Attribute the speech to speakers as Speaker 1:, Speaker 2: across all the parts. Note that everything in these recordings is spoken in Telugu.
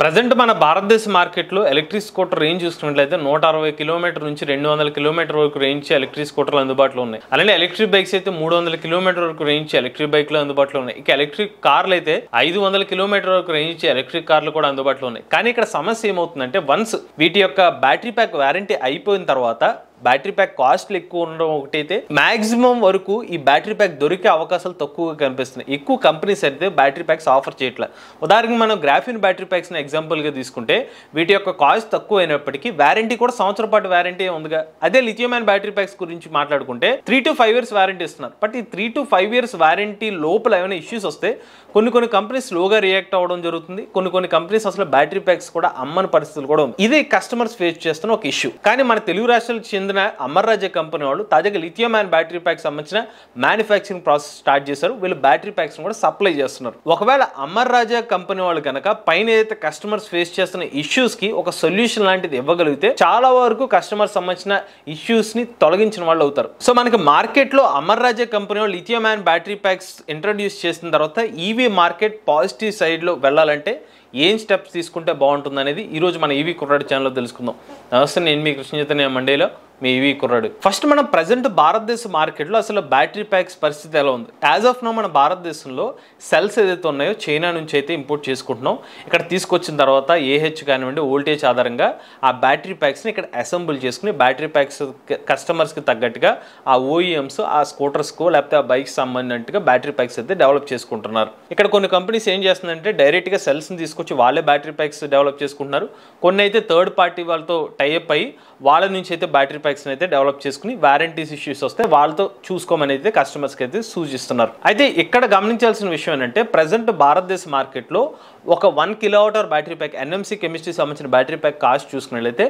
Speaker 1: ప్రజెంట్ మన భారతదేశ మార్కెట్లో ఎలక్ట్రిక్ స్కూటర్ రేంజ్ చూసుకున్నట్లయితే 160 కిలోమీటర్ నుంచి 200 కిలోమీటర్ వరకు రేంజ్ ఎలక్ట్రిక్ స్కూటర్లు అందుబాటులో ఉన్నాయి. అలానే ఎలక్ట్రిక్ బైక్స్ అయితే 300 కిలోమీటర్ వరకు రేంజ్ ఎలక్ట్రిక్ బైక్లు అందుబాటులో ఉన్నాయి. ఇక ఎలక్ట్రిక్ కార్లు అయితే 500 కిలోమీటర్ వరకు రేంజ్ ఎలక్ట్రిక్ కార్లు కూడా అందుబాటులో ఉన్నాయి. కానీ ఇక్కడ సమస్య ఏమవుతుందంటే వన్స్ వీటి యొక్క బ్యాటరీ ప్యాక్ వారంటీ అయిపోయిన తర్వాత బ్యాటరీ ప్యాక్ కాస్ట్లు ఎక్కువ ఉండడం ఒకటైతే మాక్సిమం వరకు ఈ బ్యాటరీ ప్యాక్ దొరికే అవకాశాలు తక్కువగా కనిపిస్తున్నాయి. ఎక్కువ కంపెనీస్ అయితే బ్యాటరీ ప్యాక్స్ ఆఫర్ చేయట్లేదు. ఉదాహరణకు మనం గ్రాఫిన్ బ్యాటరీ ప్యాక్స్ని ఎగ్జాంపుల్గా తీసుకుంటే వీటి యొక్క కాస్ట్ తక్కువ అయినప్పటికీ వారంటీ కూడా సంవత్సరం పాటు వారంటీ ఉందిగా. అదే లిథియం అయాన్ బ్యాటరీ ప్యాక్స్ గురించి మాట్లాడుకుంటే 3 to 5 years వారంటీ ఇస్తున్నారు. బట్ ఈ 3 to 5 years వారంటీ లోపల ఏమైనా ఇష్యూస్ వస్తే కొన్ని కంపెనీస్ స్లోగా రియాక్ట్ అవ్వడం జరుగుతుంది. కొన్ని కంపెనీస్ అసలు బ్యాటరీ ప్యాక్స్ కూడా అమ్మని పరిస్థితులు కూడా ఉంది. ఇది కస్టమర్స్ ఫేస్ చేస్తున్న ఒక ఇష్యూ. కానీ మన తెలుగు రాష్ట్రాలకు చెందిన అమర్ రాజా కంపెనీ వాళ్ళు తాజాగా లిథియం అయాన్ బ్యాటరీ ప్యాక్ సంబంధించిన మ్యానుఫ్యాక్చరింగ్ ప్రాసెస్ స్టార్ట్ చేశారు. వీళ్ళు బ్యాటరీ ప్యాక్స్ కూడా సప్లై చేస్తున్నారు. ఒకవేళ అమర్ రాజా కంపెనీ వాళ్ళు కనుక పైన ఏదైతే కస్టమర్స్ ఫేస్ చేస్తున్న ఇష్యూస్ కి ఒక సొల్యూషన్ లాంటిది ఇవ్వగలిగితే చాలా వరకు కస్టమర్స్ సంబంధించిన ఇష్యూస్ ని తొలగించిన వాళ్ళు అవుతారు. సో మనకి మార్కెట్ లో అమర్ రాజా కంపెనీ వాళ్ళు lithium ion battery packs introduce చేసిన తర్వాత ఈవీ మార్కెట్ పాజిటివ్ సైడ్ లో వెళ్ళాలంటే ఏం స్టెప్స్ తీసుకుంటే బాగుంటుంది అనేది ఈ రోజు మన ఈవీ కుర్రాడు ఛానల్లో తెలుసుకుందాం. నమస్తే, నేను మీ కృష్ణ చైతన్య మండేలో మీ ఈవీ కుర్రాడు. ఫస్ట్ మనం ప్రజెంట్ భారతదేశ మార్కెట్లో అసలు బ్యాటరీ ప్యాక్స్ పరిస్థితి ఎలా ఉంది? యాజ్ ఆఫ్ నో మన భారతదేశంలో సెల్స్ ఏదైతే ఉన్నాయో చైనా నుంచి అయితే ఇంపోర్ట్ చేసుకుంటున్నాం. ఇక్కడ తీసుకొచ్చిన తర్వాత ఏహెచ్ కానివ్వండి వోల్టేజ్ ఆధారంగా ఆ బ్యాటరీ ప్యాక్స్ని ఇక్కడ అసెంబుల్ చేసుకుని బ్యాటరీ ప్యాక్స్ కస్టమర్స్కి తగ్గట్టుగా ఆ ఓఈఎమ్స్ ఆ స్కూటర్స్కు లేకపోతే ఆ బైక్స్ సంబంధించినట్టుగా బ్యాటరీ ప్యాక్స్ అయితే డెవలప్ చేసుకుంటున్నారు. ఇక్కడ కొన్ని కంపెనీస్ ఏం చేస్తుందంటే డైరెక్ట్గా సెల్స్ని తీసుకొచ్చి వాళ్ళే బ్యాటరీ ప్యాక్స్ డెవలప్ చేసుకుంటున్నారు. కొన్ని అయితే థర్డ్ పార్టీ వాళ్ళతో టైఅప్ అయ్యి వాళ్ళ నుంచి అయితే బ్యాటరీ ప్యాక్స్ అయితే డెవలప్ చేసుకుని వారంటీస్ ఇష్యూస్ వస్తే వాళ్ళతో చూసుకోమని అయితే కస్టమర్స్కి అయితే సూచిస్తున్నారు. అయితే ఇక్కడ గమనించాల్సిన విషయం ఏంటంటే ప్రజెంట్ భారతదేశ మార్కెట్లో ఒక 1 kWh battery pack NMC chemistry సంబంధించిన బ్యాటరీ ప్యాక్ కాస్ట్ చూసుకున్నట్లయితే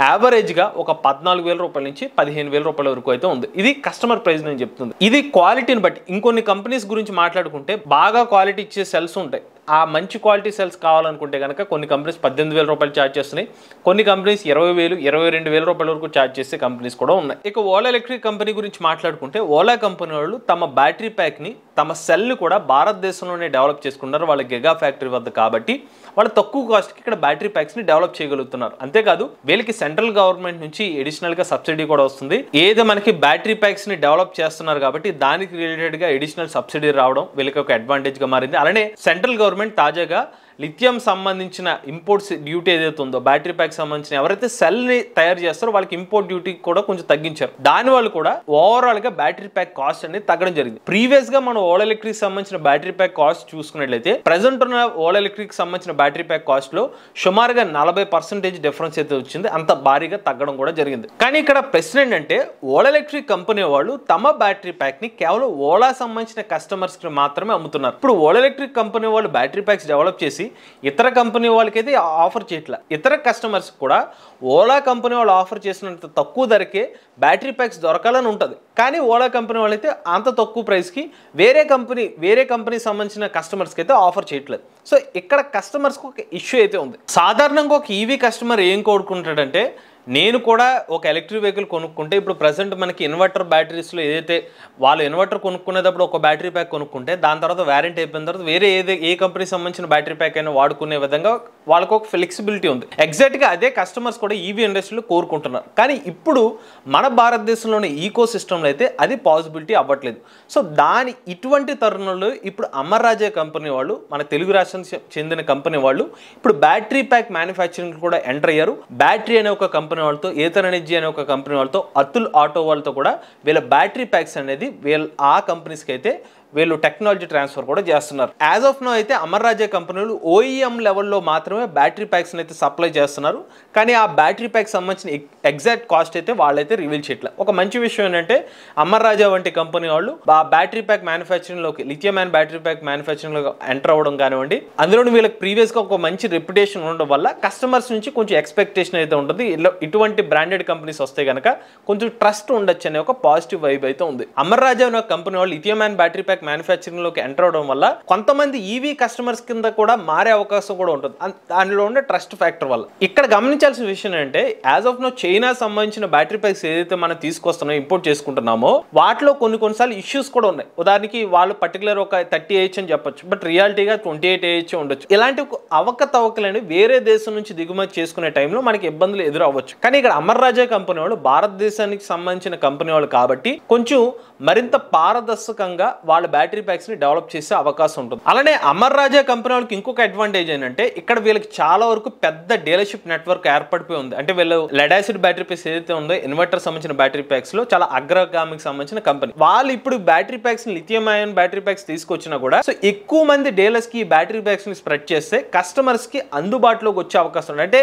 Speaker 1: యావరేజ్గా ఒక 14,000 రూపాయల నుంచి 15,000 రూపాయల వరకు అయితే ఉంది. ఇది కస్టమర్ ప్రైస్ నేను చెప్తుంది. ఇది క్వాలిటీని బట్టి. ఇంకొన్ని కంపెనీస్ గురించి మాట్లాడుకుంటే బాగా క్వాలిటీ ఇచ్చే సెల్స్ ఉంటాయి. ఆ మంచి క్వాలిటీ సెల్స్ కావాలనుకుంటే కనుక కొన్ని కంపెనీస్ 18,000 రూపాయలు ఛార్జ్ చేస్తున్నాయి. కొన్ని కంపెనీస్ 20,000, 22,000 రూపాయల వరకు ఛార్జ్ చేసే కంపెనీస్ కూడా ఉన్నాయి. ఇక ఓలా ఎలక్ట్రిక్ కంపెనీ గురించి మాట్లాడుకుంటే ఓలా కంపెనీ వాళ్ళు తమ బ్యాటరీ ప్యాక్ని తమ సెల్ని కూడా భారతదేశంలోనే డెవలప్ చేసుకున్నారు. వాళ్ళ గిగా ఫ్యాక్టరీ వద్ద కాబట్టి వాళ్ళు తక్కువ కాస్ట్కి ఇక్కడ బ్యాటరీ ప్యాక్స్ని డెవలప్ చేయగలుగుతున్నారు. అంతేకాదు వీళ్ళకి సెంట్రల్ గవర్నమెంట్ నుంచి అడిషనల్గా సబ్సిడీ కూడా వస్తుంది. ఏదో మనకి బ్యాటరీ ప్యాక్స్ని డెవలప్ చేస్తున్నారు కాబట్టి దానికి రిలేటెడ్గా అడిషనల్ సబ్సిడీ రావడం వీళ్ళకి ఒక అడ్వాంటేజ్గా మారింది. అలానే సెంట్రల్ గవర్నమెంట్ తాజాగా లిథియం సంబంధించిన ఇంపోర్ట్స్ డ్యూటీ ఏదైతే ఉందో బ్యాటరీ ప్యాక్ సంబంధించిన ఎవరైతే సెల్ ని తయారు చేస్తారో వాళ్ళకి ఇంపోర్ట్ డ్యూటీ కూడా కొంచెం తగ్గించారు. దాని వల్ల కూడా ఓవరాల్ గా బ్యాటరీ ప్యాక్ కాస్ట్ అనేది తగ్గడం జరిగింది. ప్రీవియస్ గా మనం ఓలా ఎలక్ట్రిక్ సంబంధించిన బ్యాటరీ ప్యాక్ కాస్ట్ చూసుకున్నట్లయితే ప్రెసెంట్ ఉన్న ఓలా ఎలక్ట్రిక్ సంబంధించిన బ్యాటరీ ప్యాక్ కాస్ట్ లో సుమారుగా 40% డిఫరెన్స్ అయితే వచ్చింది. అంత భారీగా తగ్గడం కూడా జరిగింది. కానీ ఇక్కడ ప్రశ్న ఏంటంటే ఓలా ఎలక్ట్రిక్ కంపెనీ వాళ్ళు తమ బ్యాటరీ ప్యాక్ ని కేవలం ఓలా సంబంధించిన కస్టమర్స్ కి మాత్రమే అమ్ముతున్నారు. ఇప్పుడు ఓలా ఎలక్ట్రిక్ కంపెనీ వాళ్ళు బ్యాటరీ ప్యాక్స్ డెవలప్ చేసి ఇతర కంపెనీ వాళ్ళకైతే ఆఫర్ చేయట్లా. ఇతర కస్టమర్స్ కూడా ఓలా కంపెనీ వాళ్ళు ఆఫర్ చేసినంత తక్కువ ధరకే బ్యాటరీ ప్యాక్స్ దొరకాలని ఉంటుంది. కానీ ఓలా కంపెనీ వాళ్ళైతే అంత తక్కువ ప్రైస్కి వేరే కంపెనీ సంబంధించిన కస్టమర్స్కి అయితే ఆఫర్ చేయట్లేదు. సో ఇక్కడ కస్టమర్స్కి ఒక ఇష్యూ అయితే ఉంది. సాధారణంగా ఒక ఈవీ కస్టమర్ ఏం కోరుకుంటాడంటే నేను కూడా ఒక ఎలక్ట్రిక్ వెహికల్ కొనుక్కుంటే ఇప్పుడు ప్రజెంట్ మనకి ఇన్వర్టర్ బ్యాటరీస్లో ఏదైతే వాళ్ళు ఇన్వర్టర్ కొనుక్కునేటప్పుడు ఒక బ్యాటరీ ప్యాక్ కొనుక్కుంటే దాని తర్వాత వారంటీ అయిపోయిన తర్వాత వేరే ఏ కంపెనీ సంబంధించిన బ్యాటరీ ప్యాక్ అయినా వాడుకునే విధంగా వాళ్ళకు ఒక ఫ్లెక్సిబిలిటీ ఉంది. ఎగ్జాక్ట్గా అదే కస్టమర్స్ కూడా ఈవీ ఇండస్ట్రీలో కోరుకుంటున్నారు. కానీ ఇప్పుడు మన భారతదేశంలోని ఈకో సిస్టంలో అయితే అది పాసిబిలిటీ అవ్వట్లేదు. సో ఇటువంటి తరుణంలో ఇప్పుడు అమర్ రాజా కంపెనీ వాళ్ళు మన తెలుగు రాష్ట్రానికి చెందిన కంపెనీ వాళ్ళు ఇప్పుడు బ్యాటరీ ప్యాక్ మ్యానుఫ్యాక్చరింగ్ కూడా ఎంటర్ అయ్యారు. బ్యాటరీ అనే ఒక కంపెనీ వాళ్ళతో ఏథర్ ఎనర్జీ అనే ఒక కంపెనీ వాళ్ళతో అతుల్ ఆటో వాళ్ళతో కూడా వీళ్ళ బ్యాటరీ ప్యాక్స్ అనేది ఆ కంపెనీస్కి అయితే వీళ్ళు టెక్నాలజీ ట్రాన్స్ఫర్ కూడా చేస్తున్నారు. యాజ్ ఆఫ్ నో అయితే అమర్ రాజా కంపెనీలు ఓఈఎం లెవెల్లో మాత్రమే బ్యాటరీ ప్యాక్స్ అయితే సప్లై చేస్తున్నారు. కానీ ఆ బ్యాటరీ ప్యాక్ సంబంధించిన ఎగ్జాక్ట్ కాస్ట్ అయితే వాళ్ళైతే రివీల్ చేయట్లేదు. ఒక మంచి విషయం ఏంటంటే అమర్ రాజా వంటి కంపెనీ వాళ్ళు ఆ బ్యాటరీ ప్యాక్ మ్యానుఫ్యాక్చరింగ్లోకి లిథియం అయాన్ బ్యాటరీ ప్యాక్ మ్యానుఫ్యాక్చరింగ్లో ఎంటర్ అవ్వడం కానివ్వండి, అందులో వీళ్ళకి ప్రీవియస్గా ఒక మంచి రెప్యుటేషన్ ఉండడం వల్ల కస్టమర్స్ నుంచి కొంచెం ఎక్స్పెక్టేషన్ అయితే ఉంటుంది. ఇటువంటి బ్రాండెడ్ కంపెనీస్ వస్తే కనుక కొంచెం ట్రస్ట్ ఉండొచ్చు అనే ఒక పాజిటివ్ వైబ్ అయితే ఉంది. అమర్ రాజా అనే కంపెనీ వాళ్ళు lithium ion battery pack pack manufacturing లోకి ఎంటర్ అవడం వల్ల కొంతమంది ఈవీ కస్టమర్స్ కింద కూడా మారే అవకాశం కూడా ఉంటుంది. దానిలో ఉండే ట్రస్ట్ ఫ్యాక్టర్ వల్ల. ఇక్కడ గమనించాల్సిన విషయం ఏంటంటే యాజ్ ఆఫ్ నో చైనా సంబంధించిన బ్యాటరీ ప్యాక్స్ ఏదైతే మనం తీసుకొస్తున్నామో ఇంపోర్ట్ చేసుకుంటున్నామో వాటిలో కొన్నిసార్లు ఇష్యూస్ కూడా ఉన్నాయి. ఉదాహరణకి వాళ్ళు పర్టికులర్ ఒక 30Ah అని చెప్పొచ్చు, బట్ రియాలిటీగా 28Ah ఉండొచ్చు. ఇలాంటి అవకతవకలని వేరే దేశం నుంచి దిగుమతి చేసుకునే టైంలో మనకి ఇబ్బందులు ఎదురవ్వచ్చు. కానీ ఇక్కడ అమర్ రాజా కంపెనీ వాళ్ళు భారతదేశానికి సంబంధించిన కంపెనీ వాళ్ళు కాబట్టి కొంచెం మరింత పారదర్శకంగా వాళ్ళ బ్యాటరీ ప్యాక్స్ ని డెవలప్ చేసే అవకాశం ఉంటుంది. అలానే అమర్ రాజా కంపెనీ వాళ్ళకి ఇంకొక అడ్వాంటేజ్ ఏంటంటే ఇక్కడ వీళ్ళకి చాలా వరకు పెద్ద డీలర్షిప్ నెట్వర్క్ ఏర్పడిపోయి ఉంది. అంటే వీళ్ళు లెడ్ యాసిడ్ బ్యాటరీ ప్యాక్స్ ఏదైతే ఉందో ఇన్వర్టర్ సంబంధించిన బ్యాటరీ ప్యాక్స్ లో చాలా అగ్రగామికి సంబంధించిన కంపెనీ. వాళ్ళు ఇప్పుడు battery packs lithium ion battery packs తీసుకొచ్చినా కూడా సో ఎక్కువ మంది డీలర్స్ కి ఈ బ్యాటరీ ప్యాక్స్ ని స్ప్రెడ్ చేస్తే కస్టమర్స్ కి అందుబాటులోకి వచ్చే అవకాశం ఉంటుంది. అంటే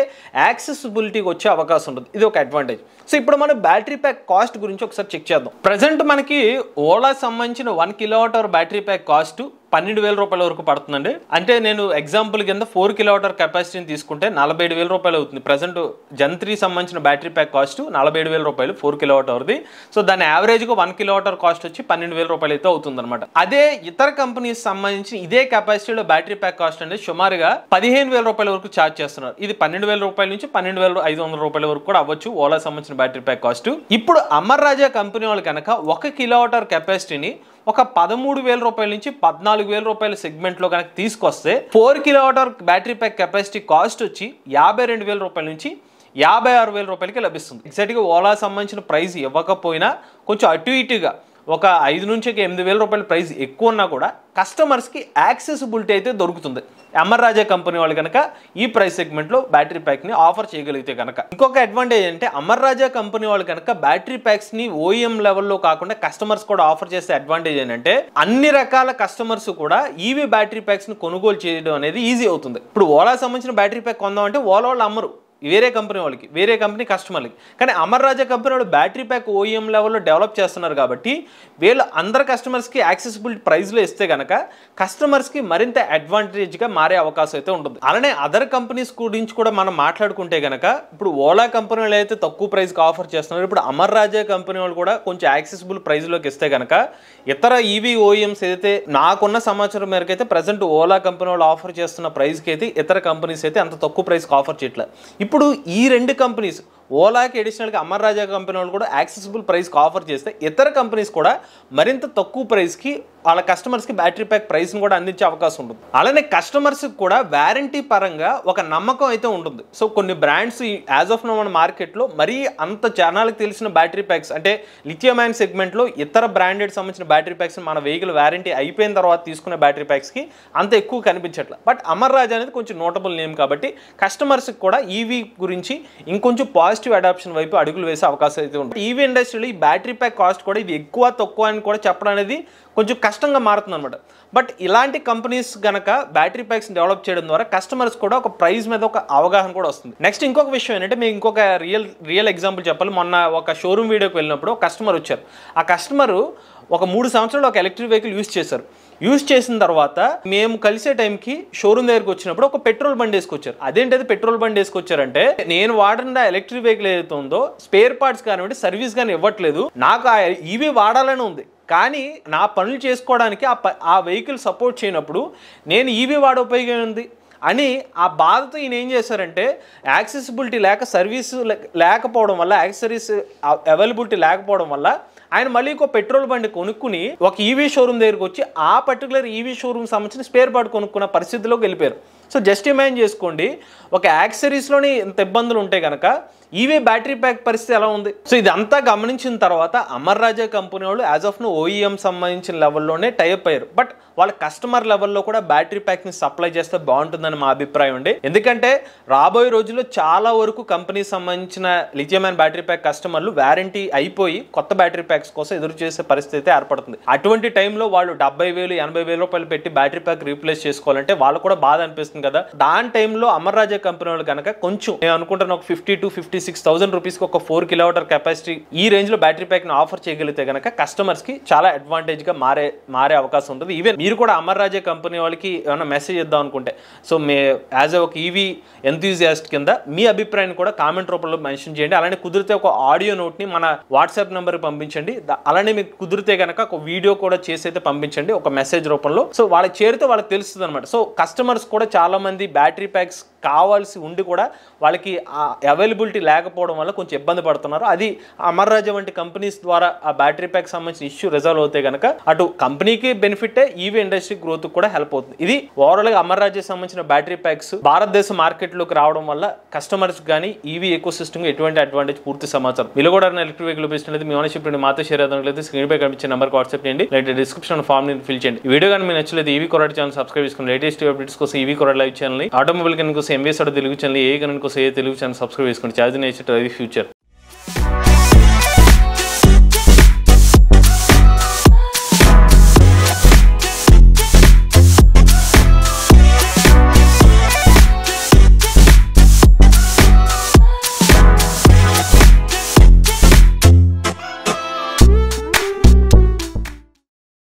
Speaker 1: యాక్సెసిబిలిటీకి వచ్చే అవకాశం ఉంటుంది. ఇది ఒక అడ్వాంటేజ్. సో ఇప్పుడు మనం బ్యాటరీ ప్యాక్ కాస్ట్ గురించి ఒకసారి చెక్ చేద్దాం. ప్రెసెంట్ మనకి ఓలా సంబంధించిన 1 kWh బ్యాటరీ ప్యాక్ కాస్ట్ 12,000 రూపాయల వరకు పడుతుందండి. అంటే నేను ఎగ్జాంపుల్ కింద 4 kWh కెపాసిటీని తీసుకుంటే 47,000 రూపాయలు అవుతుంది. ప్రెసెంట్ జన్ 3 సంబంధించిన బ్యాటరీ ప్యాక్ కాస్ట్ 47,000 రూపాయలు 4 kWhది. సో దాని యావరేజ్ గా 1 kWh కాస్ట్ వచ్చి 12,000 రూపాయలు అయితే అవుతుంది అనమాట. అదే ఇతర కంపెనీస్ సంబంధించి ఇదే కెపాసిటీలో బ్యాటరీ ప్యాక్ కాస్ట్ అనేది సుమారుగా 15,000 రూపాయల వరకు ఛార్జ్ చేస్తున్నారు. ఇది 12,000 రూపాయల నుంచి 12,500 రూపాయల వరకు కూడా అవ్వచ్చు ఓలా సంబంధించిన బ్యాటరీ ప్యాక్ కాస్ట్. ఇప్పుడు అమర్ రాజా కంపెనీ వాళ్ళు కనుక 1 kWh కెపాసిటీని ఒక 13,000 రూపాయల నుంచి 14,000 రూపాయల సెగ్మెంట్ లో కనుక తీసుకొస్తే 4 kWh battery pack capacity cost వచ్చి 52,000 రూపాయల నుంచి 56,000 రూపాయలకి లభిస్తుంది. ఎగ్జాక్ట్ గా ఓలా సంబంధించిన ప్రైస్ ఇవ్వకపోయినా కొంచెం అటు ఇటుగా ఒక 5 నుంచి 8,000 రూపాయల ప్రైస్ ఎక్కువ ఉన్నా కూడా కస్టమర్స్ కి యాక్సెసిబిలిటీ అయితే దొరుకుతుంది. అమర్ రాజా కంపెనీ వాళ్ళు కనుక ఈ ప్రైస్ సెగ్మెంట్ లో బ్యాటరీ ప్యాక్ ని ఆఫర్ చేయగలిగితే కనుక. ఇంకొక అడ్వాంటేజ్ అంటే అమర్ రాజా కంపెనీ వాళ్ళు కనుక బ్యాటరీ ప్యాక్స్ ని ఓఎం లెవెల్లో కాకుండా కస్టమర్స్ కూడా ఆఫర్ చేసే అడ్వాంటేజ్ ఏంటంటే అన్ని రకాల కస్టమర్స్ కూడా ఈవీ బ్యాటరీ ప్యాక్స్ ని కొనుగోలు చేయడం అనేది ఈజీ అవుతుంది. ఇప్పుడు ఓలా సంబంధించిన బ్యాటరీ ప్యాక్ కొందాం అంటే ఓలా వాళ్ళు అమ్మరు, వేరే కంపెనీ వాళ్ళకి, వేరే కంపెనీ కస్టమర్లకి. కానీ అమర్ రాజా కంపెనీ వాళ్ళు బ్యాటరీ ప్యాక్ ఓఎం లెవెల్లో డెవలప్ చేస్తున్నారు కాబట్టి వీళ్ళు అందరు కస్టమర్స్కి యాక్సెసిబిలిటీ ప్రైస్లో ఇస్తే కనుక కస్టమర్స్కి మరింత అడ్వాంటేజ్గా మారే అవకాశం అయితే ఉంటుంది. అలానే అదర్ కంపెనీస్ గురించి కూడా మనం మాట్లాడుకుంటే కనుక ఇప్పుడు ఓలా కంపెనీ వాళ్ళు అయితే తక్కువ ప్రైస్కి ఆఫర్ చేస్తున్నారు. ఇప్పుడు అమర్ రాజా కంపెనీ వాళ్ళు కూడా కొంచెం యాక్సెసిబుల్ ప్రైస్లోకి ఇస్తే కనుక ఇతర ఈవీ ఓఎంస్ ఏదైతే నాకున్న సమాచారం మేరకు అయితే ప్రజెంట్ ఓలా కంపెనీ వాళ్ళు ఆఫర్ చేస్తున్న ప్రైస్కి అయితే ఇతర కంపెనీస్ అయితే అంత తక్కువ ప్రైస్కి ఆఫర్ చేయట్లేదు. ఇప్పుడు ఈ రెండు కంపెనీస్ ఓలాకి అడిషనల్గా అమర్ రాజా కంపెనీ వాళ్ళు కూడా యాక్సెసిబుల్ ప్రైస్కి ఆఫర్ చేస్తే ఇతర కంపెనీస్ కూడా మరింత తక్కువ ప్రైస్కి వాళ్ళ కస్టమర్స్కి బ్యాటరీ ప్యాక్ ప్రైస్ని కూడా అందించే అవకాశం ఉంటుంది. అలానే కస్టమర్స్కి కూడా వారంటీ పరంగా ఒక నమ్మకం అయితే ఉంటుంది. సో కొన్ని బ్రాండ్స్ యాజ్ ఆఫ్ నో మన మార్కెట్లో మరీ అంత జనాలకు తెలిసిన బ్యాటరీ ప్యాక్స్ అంటే లిథియం అయాన్ సెగ్మెంట్లో ఇతర బ్రాండెడ్ సంబంధించిన బ్యాటరీ ప్యాక్స్ మన వెహికల్ వారంటీ అయిపోయిన తర్వాత తీసుకునే బ్యాటరీ ప్యాక్స్కి అంత ఎక్కువ కనిపించట్లేదు. బట్ అమర్ రాజా అనేది కొంచెం నోటబుల్ నేమ్ కాబట్టి కస్టమర్స్కి కూడా ఈవీ గురించి ఇంకొంచెం పాజిటివ్ అడాప్షన్ వైపు అడుగులు వేసే అవకాశం అయితే ఉంటుంది. ఈవీ ఇండస్ట్రీలో ఈ బ్యాటరీ ప్యాక్ కాస్ట్ కూడా ఇది ఎక్కువ తక్కువ అని కూడా చెప్పడం అనేది కొంచెం కష్టంగా మారుతుంది అనమాట. బట్ ఇలాంటి కంపెనీస్ గనక బ్యాటరీ ప్యాక్స్ డెవలప్ చేయడం ద్వారా కస్టమర్స్ కూడా ఒక ప్రైస్ మీద ఒక అవగాహన కూడా వస్తుంది. నెక్స్ట్ ఇంకొక విషయం ఏంటంటే మీకు ఇంకొక రియల్ ఎగ్జాంపుల్ చెప్పాలి. మొన్న ఒక షోరూమ్ వీడియోకి వెళ్ళినప్పుడు ఒక కస్టమర్ వచ్చారు. ఆ కస్టమరు ఒక 3 సంవత్సరాలు ఒక ఎలక్ట్రిక్ వెహికల్ యూజ్ చేశారు. యూజ్ చేసిన తర్వాత మేము కలిసే టైంకి షోరూమ్ దగ్గరికి వచ్చినప్పుడు ఒక పెట్రోల్ బండి వేసుకొచ్చారు. అదేంటది పెట్రోల్ బండి వేసుకొచ్చారంటే నేను వాడిన ఎలక్ట్రిక్ వెహికల్ ఏదైతే ఉందో స్పేర్ పార్ట్స్ కానివ్వండి సర్వీస్ కానీ ఇవ్వట్లేదు, నాకు ఆ ఈవీ వాడాలని ఉంది కానీ నా పనులు చేసుకోవడానికి ఆ వెహికల్ సపోర్ట్ చేయనప్పుడు నేను ఈవీ వాడే ఉపయోగం ఉంది అని ఆ బాధతో ఈయన ఏం చేశారంటే యాక్సెసిబిలిటీ లేక సర్వీస్ లేకపోవడం వల్ల యాక్సెసరీస్ అవైలబిలిటీ లేకపోవడం వల్ల ఆయన మళ్ళీ ఇంకో పెట్రోల్ బండి కొనుక్కుని ఒక ఈవీ షోరూమ్ దగ్గరికి వచ్చి ఆ పర్టికులర్ ఈవీ షోరూమ్ సంబంధించిన స్పేర్ పార్ట్ కొనుక్కున్న పరిస్థితిలోకి వెళ్ళిపోయారు. సో జస్ట్ ఇమాజిన్ చేసుకోండి, ఒక యాక్సెసరీస్లోని ఇంత ఇబ్బందులు ఉంటే కనుక ఈవీ బ్యాటరీ ప్యాక్ పరిస్థితి ఎలా ఉంది. సో ఇదంతా గమనించిన తర్వాత అమర్ రాజా కంపెనీ వాళ్ళు యాజ్ ఆఫ్ నో ఓఈఎం సంబంధించిన లెవెల్లోనే టైప్ అయ్యారు. బట్ వాళ్ళ కస్టమర్ లెవెల్లో కూడా బ్యాటరీ ప్యాక్ని సప్లై చేస్తే బాగుంటుందని మా అభిప్రాయం అండి. ఎందుకంటే రాబోయే రోజుల్లో చాలా వరకు కంపెనీ సంబంధించిన లిథియం అయాన్ బ్యాటరీ ప్యాక్ కస్టమర్లు వారంటీ అయిపోయి కొత్త బ్యాటరీ ప్యాక్స్ కోసం ఎదురు చేసే పరిస్థితి అయితే ఏర్పడుతుంది. అటువంటి టైంలో వాళ్ళు 70,000 80,000 రూపాయలు పెట్టి బ్యాటరీ ప్యాక్ రీప్లేస్ చేసుకోవాలంటే వాళ్ళు కూడా బాధ అనిపిస్తుంది కదా. దాని టైంలో అమర్ రాజా కంపెనీ వాళ్ళు కనుక కొంచెం నేను అనుకుంటున్న ఒక 50 to 56 56,000 రూపీస్కి ఒక 4 కిలోవాట్ కెపాసిటీ ఈ రేంజ్లో బ్యాటరీ ప్యాక్ని ఆఫర్ చేయగలిగితే కనుక కస్టమర్స్కి చాలా అడ్వాంటేజ్గా మారే అవకాశం ఉంటుంది. ఈవెన్ మీరు కూడా అమర్ రాజా కంపెనీ వాళ్ళకి ఏమైనా మెసేజ్ ఇద్దాం అనుకుంటే, సో యాజ్ ఒక ఈవీ ఎంతూజియాస్ట్ కింద మీ అభిప్రాయాన్ని కూడా కామెంట్ రూపంలో మెన్షన్ చేయండి. అలానే కుదిరితే ఒక ఆడియో నోట్ని మన వాట్సాప్ నెంబర్కి పంపించండి. అలానే మీకు కుదిరితే కనుక ఒక వీడియో కూడా చేసి అయితే పంపించండి ఒక మెసేజ్ రూపంలో. సో వాళ్ళకి చేరితే వాళ్ళకి తెలుస్తుంది అనమాట. సో కస్టమర్స్ కూడా చాలా మంది బ్యాటరీ ప్యాక్స్ కావాల్సి ఉండి కూడా వాళ్ళకి అవైలబిలిటీ లేకపోవడం వల్ల కొంచెం ఇబ్బంది పడుతున్నారు. అది అమర్ రాజా వంటి కంపెనీస్ ద్వారా ఆ బ్యాటరీ ప్యాక్ సంబంధించిన ఇష్యూ రిజాల్వ్ అవుతే కనుక అటు కంపెనీకి బెనిఫిటే, ఈవీ ఇండస్ట్రీ గ్రోత్ కూడా హెల్ప్ అవుతుంది. ఇది ఓవరాల్ గా అమర్ రాజా సంబంధించిన బ్యాటరీ ప్యాక్స్ భారతదేశ మార్కెట్లోకి రావడం వల్ల కస్టమర్స్ కానీ ఈవీ ఎకో సిస్టమ్ ఎటువంటి అడ్వాంటేజ్ పూర్తి సమాచారం. మీరు కూడా ఎలక్ట్రిక్ వెహికల్ ఉపయోగించినట్లయితే మీ ఓనర్షిప్ మాతో షేర్ అవుతుంది. స్క్రీన్ పై కనిపించే నెంబర్కి వాట్సాప్ చేయండి, లేదా డిస్క్రిప్షన్ ఫామ్ ని ఫిల్ చేయండి. ఈ వీడియో కానీ మీకు నచ్చలేదు ఈవీ కొరాడ్ ఛానల్ సబ్స్క్రైబ్ చేసుకోండి. లేటెస్ట్ అప్డేట్స్ కోసం ఈవీ కొరాడ్ లైవ్ ఛానల్, ఆటోమొబైల్ కనుక కోసం ఎంవీఎస్ తెలుగు ఛానల్, ఏ కనుక కోసం ఏ తెలుగు ఛానల్ సబ్స్క్రైబ్ చేసుకోండి. Charge nature future.